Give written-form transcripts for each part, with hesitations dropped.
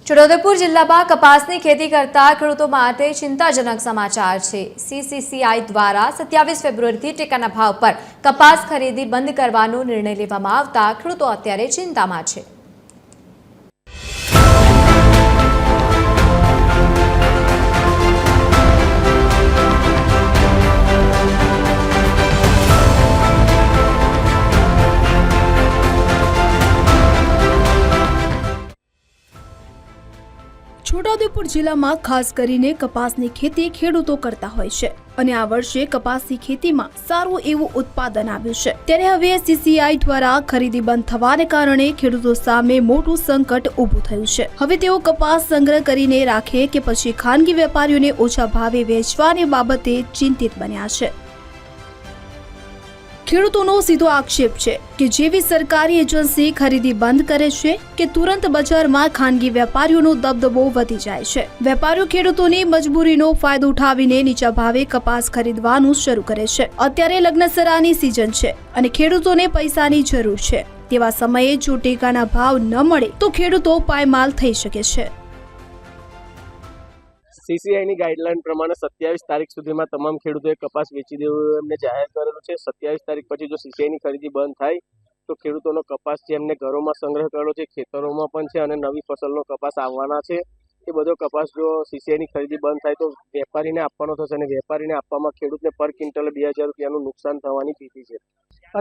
છોટાઉદેપુર જિલ્લામાં કપાસની ખેતી કરતા ખેડૂતો માટે ચિંતાજનક સમાચાર છે। CCCI દ્વારા 27 ફેબ્રુઆરીથી ટેકાના ભાવ પર કપાસ ખરીદી બંધ કરવાનો નિર્ણય લેવામાં આવતા ખેડૂતો અત્યારે ચિંતામાં છે। છોટાઉદેપુર જિલ્લામાં ખાસ કરીને કપાસની ખેતી ખેડૂતો કરતા હોય છે અને આ વર્ષે કપાસની ખેતીમાં સારું એવું ઉત્પાદન આવ્યું છે। ત્યારે હવે CCI દ્વારા ખરીદી બંધ થવાને કારણે ખેડૂતો સામે મોટું સંકટ ઊભું થયું છે। હવે તેઓ કપાસ સંગ્રહ કરીને રાખે કે પછી ખાનગી વેપારીઓને ઓછા ભાવે વેચવાની બાબતે ચિંતિત બન્યા છે। ખેડૂતોનો સીધો આક્ષેપ છે કે જેવી સરકારી એજન્સી ખરીદી બંધ કરે છે કે તુરંત બજારમાં ખાનગી વેપારીઓનો દબદબો વધી જાય છે। વેપારીઓ ખેડૂતોની મજબૂરીનો ફાયદો ઉઠાવીને નીચા ભાવે કપાસ ખરીદવાનું શરૂ કરે છે। અત્યારે લગ્નસરાની સિઝન છે અને ખેડૂતોને પૈસાની જરૂર છે। તેવા સમયે જો ટેકાના ભાવ ન મળે તો ખેડૂતો પાયમાલ થઈ શકે છે। CCI ની ગાઈડલાઈન પ્રમાણે 27 તારીખ સુધીમાં તમામ ખેડૂતોએ કપાસ વેચી દેવું એમને જાહેર કરેલું છે। 27 તારીખ પછી જો CCI ની ખરીદી બંધ થાય તો ખેડૂતોનો કપાસ જે એમને ઘરોમાં સંગ્રહ કરેલો છે, ખેતરોમાં પણ છે અને નવી ફસલનો કપાસ આવવાના છે, એ બધો કપાસ જો CCI ની ખરીદી બંધ થાય તો વેપારીને આપવાનો થશે અને વેપારીને આપવામાં ખેડૂતને પર ક્વિન્ટલ 2000 રૂપિયાનું નુકસાન થવાની ભીતિ છે।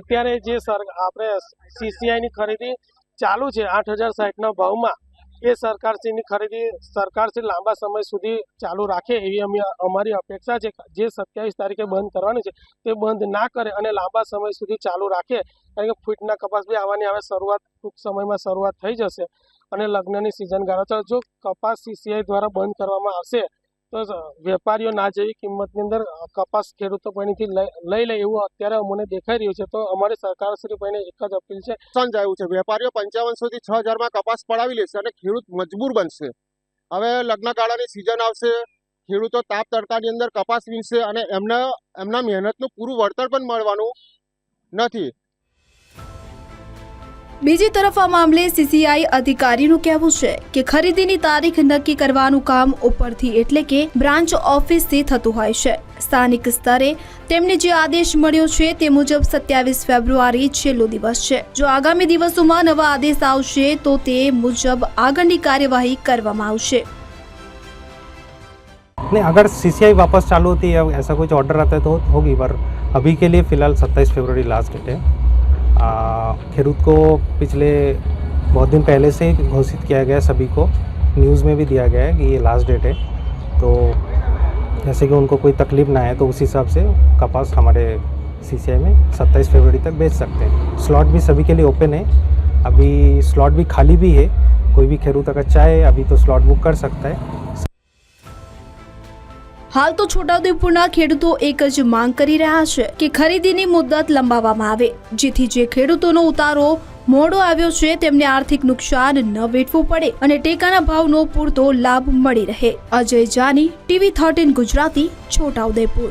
અત્યારે જે આપણે CCI ની ખરીદી ચાલુ છે 8060ના ભાવમાં, એ સરકારશ્રીની ખરીદી સરકારશ્રી લાંબા સમય સુધી ચાલુ રાખે એવી અમારી અપેક્ષા છે। જે 27 તારીખે બંધ કરવાની છે તે બંધ ના કરે અને લાંબા સમય સુધી ચાલુ રાખે, કારણ કે ફૂટના કપાસ બી આવવાની હવે ટૂંક સમયમાં શરૂઆત થઈ જશે અને લગ્નની સિઝન ગાળો છે। જો કપાસ CCI દ્વારા બંધ કરવામાં આવશે તો વેપારીઓ ના જેવી કિંમતની અંદર કપાસ ખેડૂતો પાસેથી લઈ લે એવું અત્યારે અમને દેખાઈ રહ્યું છે। તો અમારી સરકારશ્રી પાસે એક જ અપીલ છે, આવ્યું છે વેપારીઓ 5500 થી 6000 કપાસ પડાવી લેશે અને ખેડૂત મજબૂર બનશે। હવે લગ્ન ગાળાની સિઝન આવશે, ખેડૂતો તાપ તડકાની અંદર કપાસ વીણશે અને એમના મહેનતનું પૂરું વળતર પણ મળવાનું નથી। બીજી તરફ આ મામલે CCI અધિકારીનું કહેવું છે કે ખરીદીની તારીખ નક્કી કરવાનું કામ ઉપરથી એટલે કે બ્રાન્ચ ઓફિસથી થતું હોય છે। સ્થાનિક સ્તરે તેમને જે આદેશ મળ્યો છે તે મુજબ 27 ફેબ્રુઆરી છેલ્લો દિવસ છે। જો આગામી દિવસોમાં નવા આદેશ આવશે તો તે મુજબ આગળની કાર્યવાહી કરવામાં આવશે। नहीं, अगर CCI वापस चालू होती है ऐसा कुछ ऑर्डर आता है तो होगी, पर अभी के लिए फ़िलहाल 27 फरवरी लास्ट डेट है। खेडूत को पिछले बहुत दिन पहले से घोषित किया गया, सभी को न्यूज़ में भी दिया गया है कि ये लास्ट डेट है, तो जैसे कि उनको कोई तकलीफ़ ना आए तो उस हिसाब से कपास हमारे CCI में 27 फरवरी तक बेच सकते हैं। स्लॉट भी सभी के लिए ओपन है, अभी स्लॉट भी खाली भी है, कोई भी खेडूत अगर चाहे अभी तो स्लॉट बुक कर सकता है। હાલ તો છોટાઉદેપુરના ખેડૂતો એક જ માંગ કરી રહ્યા છે કે ખરીદીની મુદત લંબાવવામાં આવે, જેથી જે ખેડૂતોનો ઉતારો મોડો આવ્યો છે તેમને આર્થિક નુકસાન ન વેઠવું પડે અને ટેકાના ભાવનો પૂરતો લાભ મળી રહે। અજય જાની, TV 13 ગુજરાતી, છોટાઉદેપુર।